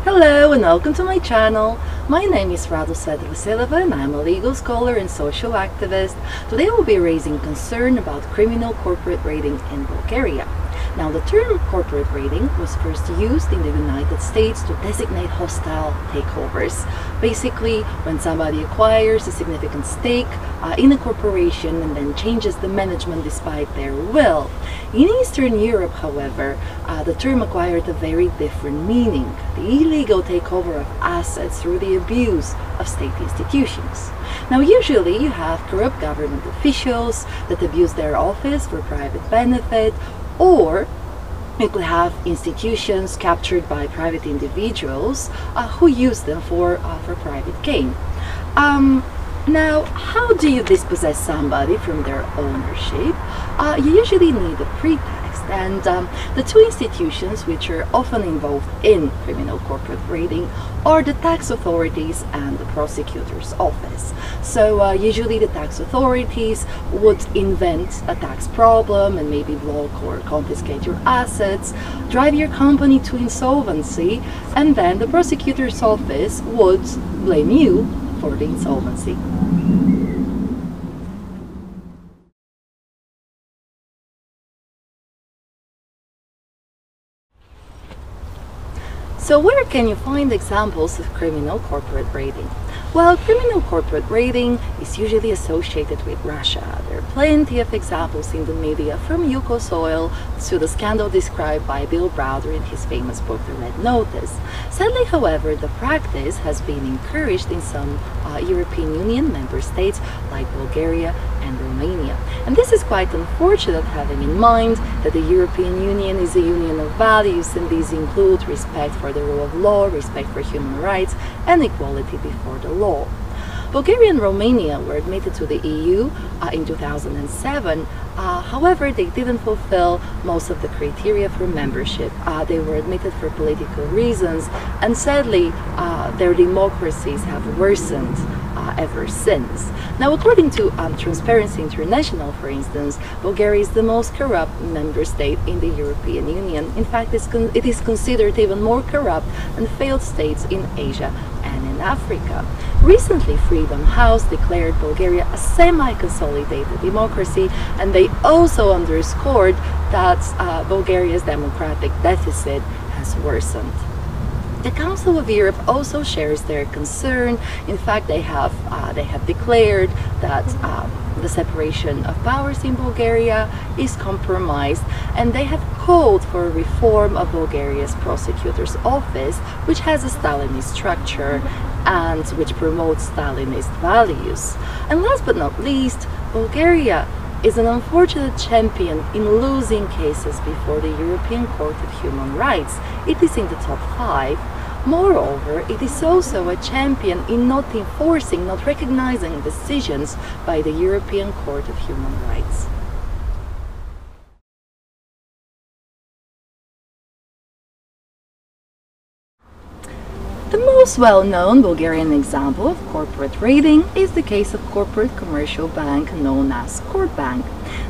Hello and welcome to my channel. My name is Radosveta Vasilewa and I'm a legal scholar and social activist. Today I will be raising concern about criminal corporate raiding in Bulgaria. Now, the term corporate raiding was first used in the United States to designate hostile takeovers. Basically, when somebody acquires a significant stake in a corporation and then changes the management despite their will. In Eastern Europe, however, the term acquired a very different meaning: the illegal takeover of assets through the abuse of state institutions. Now, usually you have corrupt government officials that abuse their office for private benefit, or you could have institutions captured by private individuals who use them for private gain. Now, how do you dispossess somebody from their ownership? You usually need a pretext, and the two institutions which are often involved in criminal corporate raiding are the tax authorities and the prosecutor's office. So usually the tax authorities would invent a tax problem and maybe block or confiscate your assets, drive your company to insolvency, and then the prosecutor's office would blame you for the insolvency. So where can you find examples of criminal corporate raiding? Well, criminal corporate raiding is usually associated with Russia. There are plenty of examples in the media, from Yukos Oil to the scandal described by Bill Browder in his famous book, The Red Notice. Sadly, however, the practice has been encouraged in some European Union member states like Bulgaria and Romania. And this is quite unfortunate, having in mind that the European Union is a union of values, and these include respect for the rule of law, respect for human rights, and equality before the law. Bulgaria and Romania were admitted to the EU in 2007. However, they didn't fulfill most of the criteria for membership. They were admitted for political reasons, and sadly, their democracies have worsened ever since. Now, according to Transparency International, for instance, Bulgaria is the most corrupt member state in the European Union. In fact, it is considered even more corrupt than failed states in Asia and in Africa. Recently, Freedom House declared Bulgaria a semi-consolidated democracy, and they also underscored that Bulgaria's democratic deficit has worsened. The Council of Europe also shares their concern. In fact, they have declared that the separation of powers in Bulgaria is compromised, and they have called for a reform of Bulgaria's prosecutor's office, which has a Stalinist structure and which promotes Stalinist values. And last but not least, Bulgaria is an unfortunate champion in losing cases before the European Court of Human Rights. It is in the top 5. Moreover, it is also a champion in not enforcing, not recognizing decisions by the European Court of Human Rights. The most well-known Bulgarian example of corporate raiding is the case of corporate commercial bank known as Corpbank.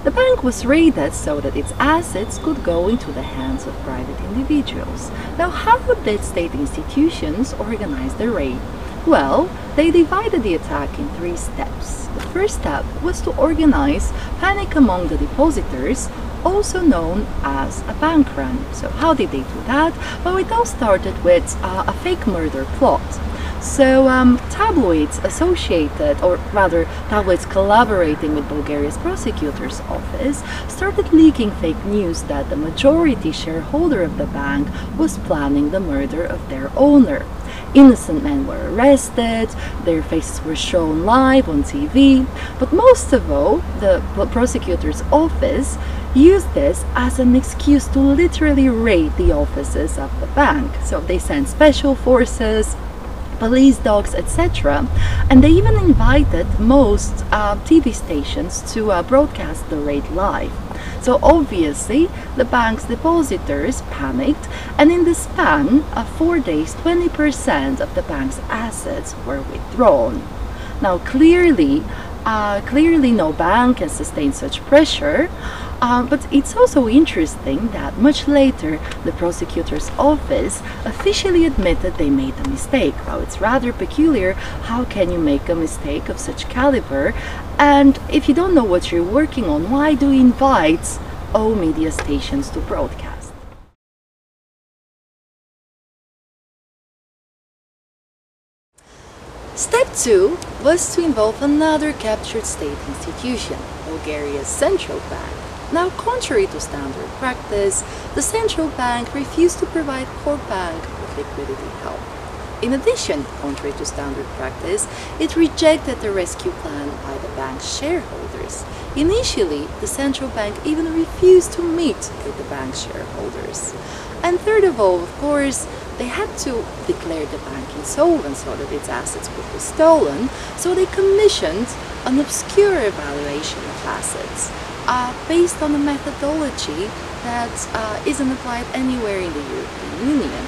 The bank was raided so that its assets could go into the hands of private individuals. Now, how did state institutions organize the raid? Well, they divided the attack in 3 steps. The first step was to organize panic among the depositors, also known as a bank run. So how did they do that? Well, it all started with a fake murder plot. So tabloids associated, or rather tabloids collaborating with Bulgaria's prosecutor's office, started leaking fake news that the majority shareholder of the bank was planning the murder of their owner. Innocent men were arrested, their faces were shown live on TV, but most of all, the prosecutor's office used this as an excuse to literally raid the offices of the bank. So they sent special forces, police dogs, etc. And they even invited most TV stations to broadcast the raid live. So obviously the bank's depositors panicked, and in the span of 4 days, 20% of the bank's assets were withdrawn. Now clearly Clearly no bank can sustain such pressure, but it's also interesting that much later the prosecutor's office officially admitted they made a mistake. Well, it's rather peculiar. How can you make a mistake of such caliber? And if you don't know what you're working on, why do you invite all media stations to broadcast? Step 2 was to involve another captured state institution, Bulgaria's central bank. Now, contrary to standard practice, the central bank refused to provide core bank with liquidity help. In addition, contrary to standard practice, it rejected the rescue plan by the bank's shareholders. Initially, the central bank even refused to meet with the bank's shareholders. And third of all, of course, they had to declare the bank insolvent so that its assets would be stolen, so they commissioned an obscure evaluation of assets based on a methodology that isn't applied anywhere in the European Union.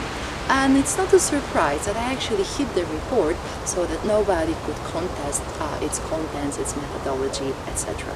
And it's not a surprise that I actually hid the report so that nobody could contest its contents, its methodology, etc.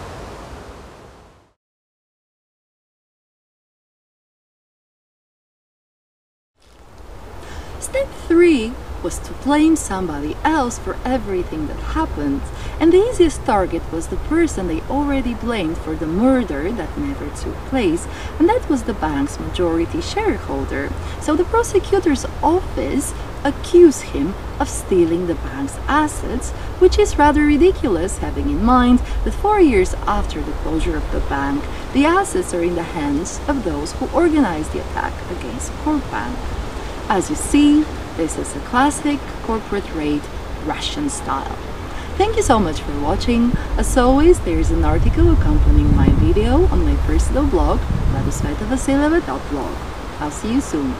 Step 3 was to blame somebody else for everything that happened, and the easiest target was the person they already blamed for the murder that never took place, and that was the bank's majority shareholder. So the prosecutor's office accused him of stealing the bank's assets, which is rather ridiculous, having in mind that 4 years after the closure of the bank, the assets are in the hands of those who organized the attack against Corpbank. As you see, this is a classic corporate raid, Russian style. Thank you so much for watching. As always, there is an article accompanying my video on my personal blog, Radosveta Vasileva.blog. I'll see you soon.